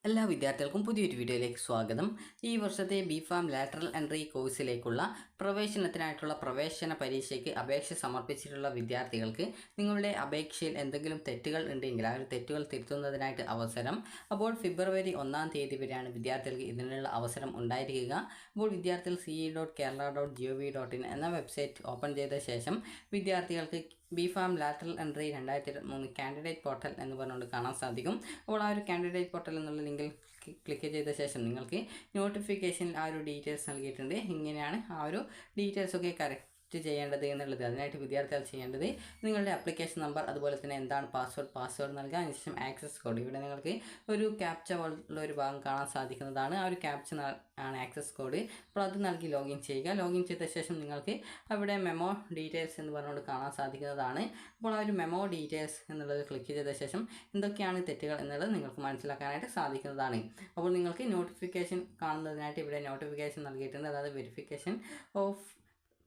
എല്ലാ വിദ്യാർത്ഥികൾക്കും പുതിയൊരു വീഡിയോയിലേക്ക് സ്വാഗതം. ഈ വർഷത്തെ ബിഫാം ലാറ്ററൽ എൻട്രി കോഴ്സിലേക്കുള്ള പ്രവേശനത്തിനായിട്ടുള്ള പ്രവേശന പരീക്ഷയ്ക്ക് അപേക്ഷ സമർപ്പിച്ചിട്ടുള്ള വിദ്യാർത്ഥികൾക്ക് നിങ്ങളുടെ അപേക്ഷയിൽ എന്തെങ്കിലും തെറ്റുകൾ ഉണ്ടെങ്കിൽ ആ ഒരു തെറ്റുകൾ തിരുത്തുന്നതിനായിട്ട് അവസരം. അപ്പോൾ ഫെബ്രുവരി 1 തീയതി വരെയാണ് വിദ്യാർത്ഥികൾക്ക് ഇതിനുള്ള അവസരം ഉണ്ടായിരിക്കുക. അപ്പോൾ വിദ്യാർത്ഥികൾ ce.kerala.gov.in എന്ന വെബ്സൈറ്റ് ഓപ്പൺ ചെയ്ത ശേഷം വിദ്യാർത്ഥികൾക്ക് BPharm lateral entry 2023 candidate portal എന്ന് പറഞ്ഞുകൊണ്ട് കാണാൻ സാധിക്കും. അപ്പോൾ ആ ഒരു കാൻഡിഡേറ്റ് പോർട്ടൽ എന്നുള്ള ലിങ്കിൽ ക്ലിക്ക് ചെയ്ത ശേഷം നിങ്ങൾക്ക് നോട്ടിഫിക്കേഷനിൽ ആ ഒരു ഡീറ്റെയിൽസ് നൽകിയിട്ടുണ്ട്. ഇങ്ങനെയാണ് ആ ഒരു ഡീറ്റെയിൽസ് ഒക്കെ കറക്റ്റ് ചെയ്യേണ്ടത് എന്നുള്ളത്. അതിനായിട്ട് വിദ്യാർത്ഥികൾ ചെയ്യേണ്ടത് നിങ്ങളുടെ ആപ്ലിക്കേഷൻ നമ്പർ, അതുപോലെ തന്നെ എന്താണ് പാസ്വേഡ് നൽകുക. അതിനുശേഷം ആക്സസ് കോഡ്, ഇവിടെ നിങ്ങൾക്ക് ഒരു ക്യാപ്ച പോലുള്ള ഒരു ഭാഗം കാണാൻ സാധിക്കുന്നതാണ്. ആ ഒരു ക്യാപ്ച ആണ് ആക്സസ് കോഡ്. അപ്പോൾ അത് നൽകി ലോഗിൻ ചെയ്യുക. ലോഗിൻ ചെയ്ത ശേഷം നിങ്ങൾക്ക് അവിടെ മെമോ ഡീറ്റെയിൽസ് എന്ന് പറഞ്ഞുകൊണ്ട് കാണാൻ സാധിക്കുന്നതാണ്. അപ്പോൾ ആ ഒരു മെമോ ഡീറ്റെയിൽസ് എന്നുള്ളത് ക്ലിക്ക് ചെയ്ത ശേഷം എന്തൊക്കെയാണ് തെറ്റുകൾ എന്നുള്ളത് നിങ്ങൾക്ക് മനസ്സിലാക്കാനായിട്ട് സാധിക്കുന്നതാണ്. അപ്പോൾ നിങ്ങൾക്ക് നോട്ടിഫിക്കേഷൻ കാണുന്നതിനായിട്ട് ഇവിടെ നോട്ടിഫിക്കേഷൻ നൽകിയിട്ടുണ്ട്. അതായത് verification of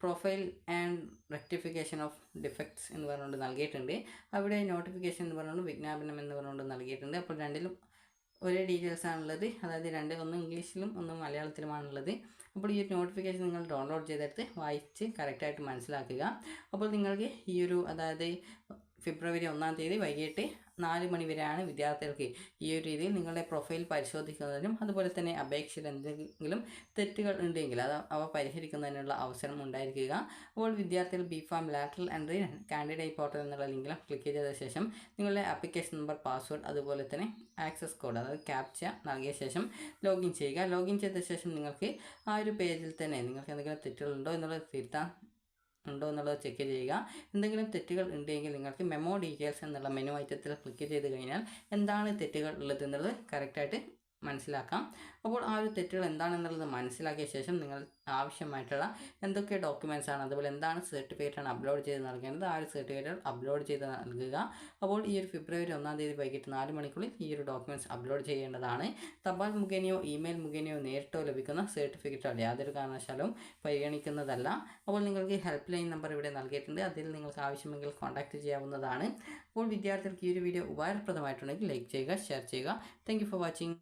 profile and rectification of defects എന്ന് പറഞ്ഞുകൊണ്ട് നൽകിയിട്ടുണ്ട്. അവിടെ നോട്ടിഫിക്കേഷൻ എന്ന് പറഞ്ഞുകൊണ്ട് വിജ്ഞാപനം എന്ന് പറഞ്ഞുകൊണ്ട് നൽകിയിട്ടുണ്ട്. അപ്പോൾ രണ്ടിലും ഒരേ ഡീറ്റെയിൽസ് ആണുള്ളത്. അതായത് ഒന്ന് ഇംഗ്ലീഷിലും ഒന്ന് മലയാളത്തിലുമാണുള്ളത്. അപ്പോൾ ഈ ഒരു നോട്ടിഫിക്കേഷൻ നിങ്ങൾ ഡൗൺലോഡ് ചെയ്തെടുത്ത് വായിച്ച് കറക്റ്റായിട്ട് മനസ്സിലാക്കുക. അപ്പോൾ നിങ്ങൾക്ക് ഈ ഒരു അതായത് ഫെബ്രുവരി 1 തീയതി വൈകിട്ട് 4 മണി വരെയാണ് വിദ്യാർത്ഥികൾക്ക് ഈ ഒരു രീതിയിൽ നിങ്ങളുടെ പ്രൊഫൈൽ പരിശോധിക്കുന്നതിനും അതുപോലെ തന്നെ അപേക്ഷയിൽ എന്തെങ്കിലും തെറ്റുകൾ ഉണ്ടെങ്കിൽ അവ പരിഹരിക്കുന്നതിനുള്ള അവസരം ഉണ്ടായിരിക്കുക. അപ്പോൾ വിദ്യാർത്ഥികൾ BPharm lateral entry candidate portal എന്നുള്ള ലിങ്കിൽ ക്ലിക്ക് ചെയ്ത ശേഷം നിങ്ങളുടെ ആപ്ലിക്കേഷൻ നമ്പർ, പാസ്വേഡ്, അതുപോലെ തന്നെ ആക്സസ് കോഡ് അതായത് ക്യാപ്ച നൽകിയ ശേഷം ലോഗിൻ ചെയ്യുക. ലോഗിൻ ചെയ്ത ശേഷം നിങ്ങൾക്ക് ആ ഒരു പേജിൽ തന്നെ നിങ്ങൾക്ക് എന്തെങ്കിലും തെറ്റുകളുണ്ടോ എന്നുള്ളത് എന്നുള്ളത് ചെക്ക് ചെയ്യുക. എന്തെങ്കിലും തെറ്റുകൾ ഉണ്ടെങ്കിൽ നിങ്ങൾക്ക് മെമോ ഡീറ്റെയിൽസ് എന്നുള്ള മെനു ഐറ്റത്തിൽ ക്ലിക്ക് ചെയ്ത് കഴിഞ്ഞാൽ എന്താണ് തെറ്റുകൾ ഉള്ളത് എന്നുള്ളത് കറക്റ്റായിട്ട് മനസ്സിലാക്കാം. അപ്പോൾ ആ ഒരു തെറ്റുകൾ എന്താണെന്നുള്ളത് മനസ്സിലാക്കിയ ശേഷം നിങ്ങൾ ആവശ്യമായിട്ടുള്ള എന്തൊക്കെ ഡോക്യുമെൻറ്റ്സ് ആണ്, അതുപോലെ എന്താണ് സർട്ടിഫിക്കറ്റാണ് അപ്ലോഡ് ചെയ്ത് നൽകേണ്ടത്, ആ ഒരു സർട്ടിഫിക്കറ്റ് അപ്ലോഡ് ചെയ്ത് നൽകുക. അപ്പോൾ ഈ ഒരു ഫെബ്രുവരി 1 തീയതി വൈകിട്ട് 4 മണിക്കുള്ളിൽ ഈ ഒരു ഡോക്യുമെൻറ്റ്സ് അപ്ലോഡ് ചെയ്യേണ്ടതാണ്. തപാൽ മുഖേനയോ ഇമെയിൽ മുഖേനയോ നേരിട്ടോ ലഭിക്കുന്ന സർട്ടിഫിക്കറ്റുകൾ യാതൊരു കാരണവശാലും പരിഗണിക്കുന്നതല്ല. അപ്പോൾ നിങ്ങൾക്ക് ഹെൽപ്പ് ലൈൻ നമ്പർ ഇവിടെ നൽകിയിട്ടുണ്ട്. അതിൽ നിങ്ങൾക്ക് ആവശ്യമെങ്കിൽ കോൺടാക്റ്റ് ചെയ്യാവുന്നതാണ്. അപ്പോൾ വിദ്യാർത്ഥികൾക്ക് ഈ ഒരു വീഡിയോ ഉപകാരപ്രദമായിട്ടുണ്ടെങ്കിൽ ലൈക്ക് ചെയ്യുക, ഷെയർ ചെയ്യുക. Thank you for watching.